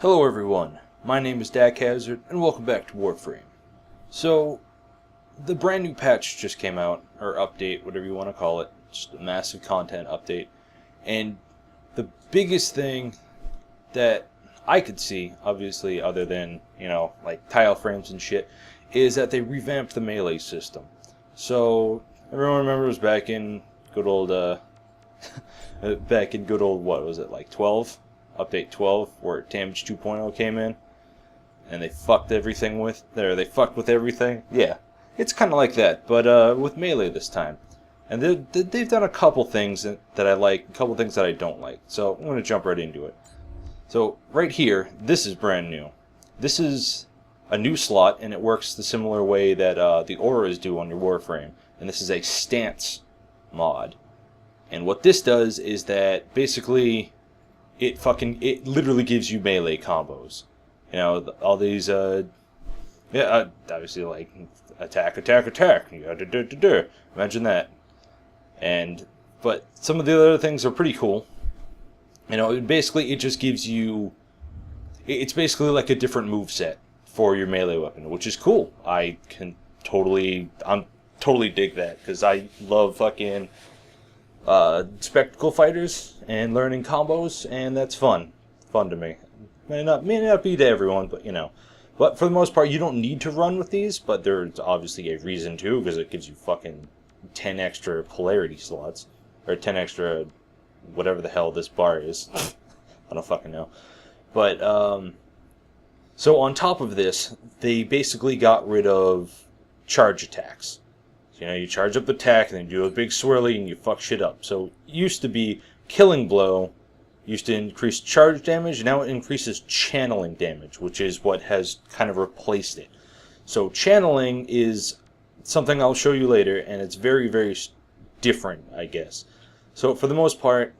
Hello everyone, my name is Dak Hazard, and welcome back to Warframe. So, the brand new patch just came out, or update, whatever you want to call it, just a massive content update, and the biggest thing that I could see, obviously other than, like tile frames and shit, is that they revamped the melee system. So, everyone remembers back in good old, what was it, like 12? Update 12, where Damage 2.0 came in, and they fucked everything with, they fucked with everything. Yeah, it's kind of like that, but with melee this time. And they've done a couple things that I like, a couple things that I don't like. So I'm going to jump right into it. So right here, this is brand new. This is a new slot, and it works the similar way that the auras do on your Warframe. And this is a stance mod. And what this does is that basically it literally gives you melee combos. You know, all these, obviously, like, attack, attack, attack. Imagine that. But some of the other things are pretty cool. You know, it just gives you, it's basically like a different moveset for your melee weapon, which is cool. I'm totally dig that, because I love fucking spectacle fighters and learning combos, and that's fun to me. May not be to everyone, but but for the most part you don't need to run with these, but there's obviously a reason to, because it gives you fucking 10 extra polarity slots, or 10 extra whatever the hell this bar is. I don't fucking know. But so on top of this, they basically got rid of charge attacks. You charge up the attack, and then you do a big swirly, and you fuck shit up. So, it used to be Killing Blow, used to increase charge damage, now it increases channeling damage, which is what has kind of replaced it. So, channeling is something I'll show you later, and it's very, very different, I guess. So, for the most part,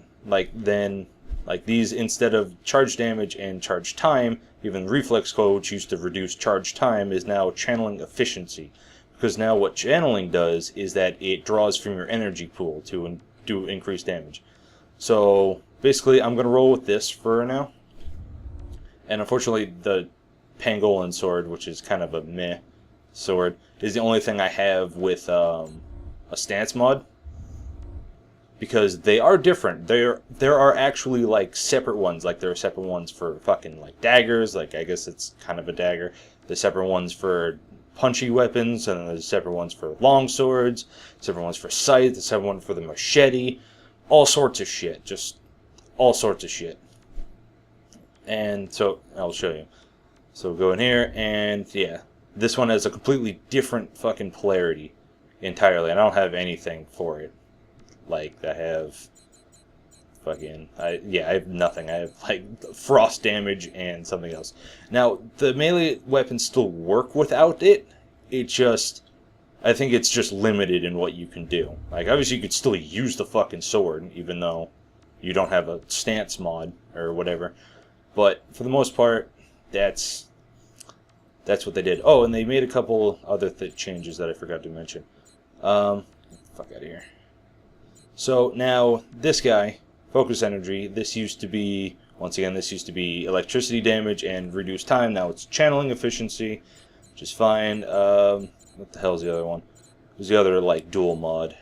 these, instead of charge damage and charge time, even Reflex Code, which used to reduce charge time, is now channeling efficiency. Because now what channeling does is that it draws from your energy pool to do increased damage. So basically I'm going to roll with this for now. And unfortunately the Pangolin sword, which is kind of a meh sword, is the only thing I have with a stance mod. Because they are different. There are actually like separate ones. Like there are separate ones for fucking like daggers. Like I guess it's kind of a dagger. There's separate ones for punchy weapons, and there's separate ones for long swords, separate ones for scythe, a separate one for the machete, all sorts of shit, just all sorts of shit. And so I'll show you. So go in here, and yeah, this one has a completely different fucking polarity entirely. I don't have anything for it. Like I have fucking, I have nothing. I have like frost damage and something else. Now, the melee weapons still work without it. It just, I think it's just limited in what you can do. Like, obviously you could still use the fucking sword, even though you don't have a stance mod or whatever. But for the most part, that's what they did. Oh, and they made a couple other changes that I forgot to mention. Fuck out of here. So now, this guy, Focus Energy, this used to be, once again, this used to be electricity damage and reduced time. Now it's channeling efficiency, which is fine. What the hell is the other one? There's the other, like, dual mod.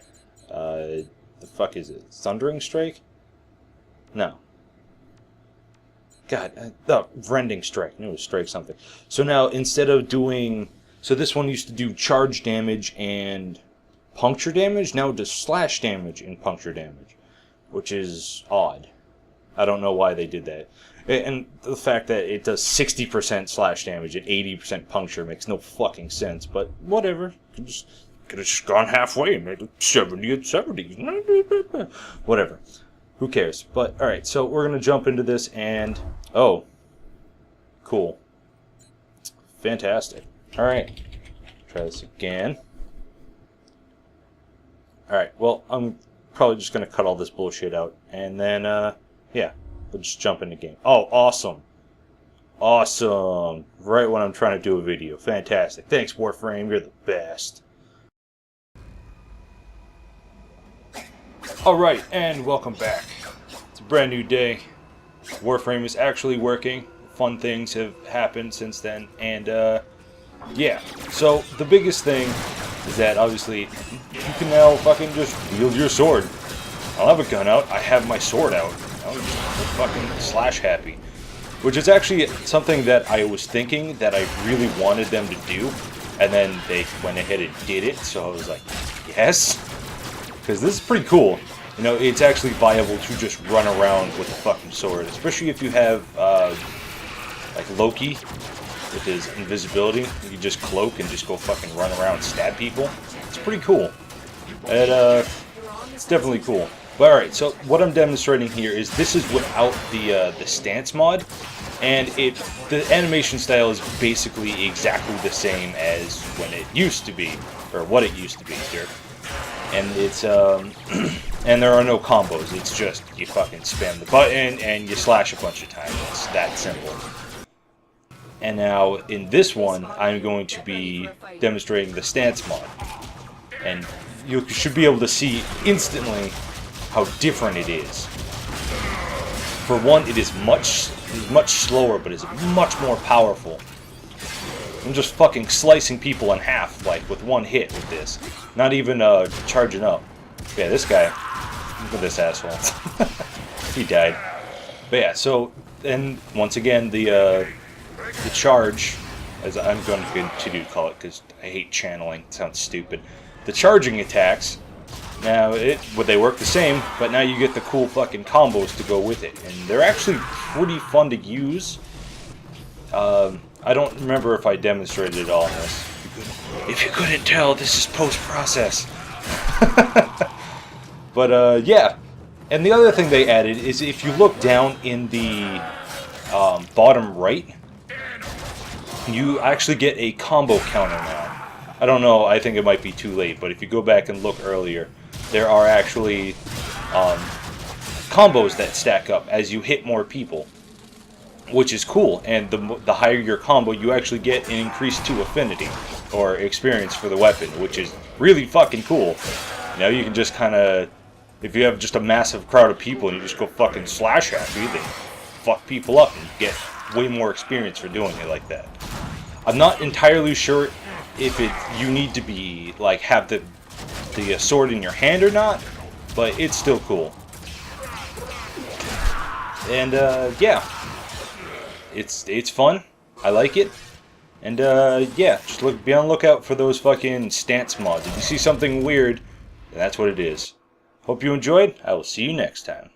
The fuck is it? Thundering Strike? No. God, Rending Strike. I knew it was Strike something. So now, instead of doing, so this one used to do charge damage and puncture damage. Now it does slash damage and puncture damage, which is odd. I don't know why they did that. And the fact that it does 60% slash damage and 80% puncture makes no fucking sense, but whatever. Could have just gone halfway and made it 70 and 70. Whatever. Who cares? But, alright, so we're going to jump into this and, oh, cool. Fantastic. Alright, try this again. Alright, well, I'm probably just going to cut all this bullshit out, and then, yeah, we'll just jump in the game. Oh, awesome. Awesome. Right when I'm trying to do a video. Fantastic. Thanks, Warframe. You're the best. Alright, and welcome back. It's a brand new day. Warframe is actually working. fun things have happened since then, and yeah. So the biggest thing is that obviously you can now fucking just wield your sword. I don't have a gun out, I have my sword out. I'm just fucking slash happy. Which is actually something that I was thinking that I really wanted them to do, and then they went ahead and did it, so I was like, yes? Because this is pretty cool. You know, it's actually viable to just run around with a fucking sword, especially if you have, like Loki, with his invisibility. You can just cloak and just go fucking run around and stab people. It's pretty cool. And, it's definitely cool. But alright, so what I'm demonstrating here is this is without the stance mod, and the animation style is basically exactly the same as when it used to be, or what it used to be here. And it's, and there are no combos, it's just you fucking spam the button and you slash a bunch of times. It's that simple. And now, in this one, I'm going to be demonstrating the stance mod. And you should be able to see instantly how different it is. For one, it is much slower, but it's much more powerful. I'm just fucking slicing people in half, like, with one hit with this. Not even, charging up. Yeah, this guy. Look at this asshole. He died. But yeah, so, and once again, the charge, as I'm going to continue to call it, because I hate channeling, it sounds stupid. The charging attacks, now, would they work the same, but now you get the cool fucking combos to go with it. And they're actually pretty fun to use. I don't remember if I demonstrated it all in this. If you couldn't tell, this is post-process. But, yeah. And the other thing they added is if you look down in the bottom right, you actually get a combo counter now. I don't know, I think it might be too late, but if you go back and look earlier, there are actually combos that stack up as you hit more people, which is cool. And the higher your combo, you actually get an increase to affinity, or experience for the weapon, which is really fucking cool. You know, you can just kind of, if you have just a massive crowd of people and you just go fucking slash happy, they fuck people up and you get way more experience for doing it like that. I'm not entirely sure if you need to be, like, have the sword in your hand or not, but it's still cool. And yeah, it's fun. I like it. And yeah, just be on the lookout for those fucking stance mods. If you see something weird, then that's what it is. Hope you enjoyed. I will see you next time.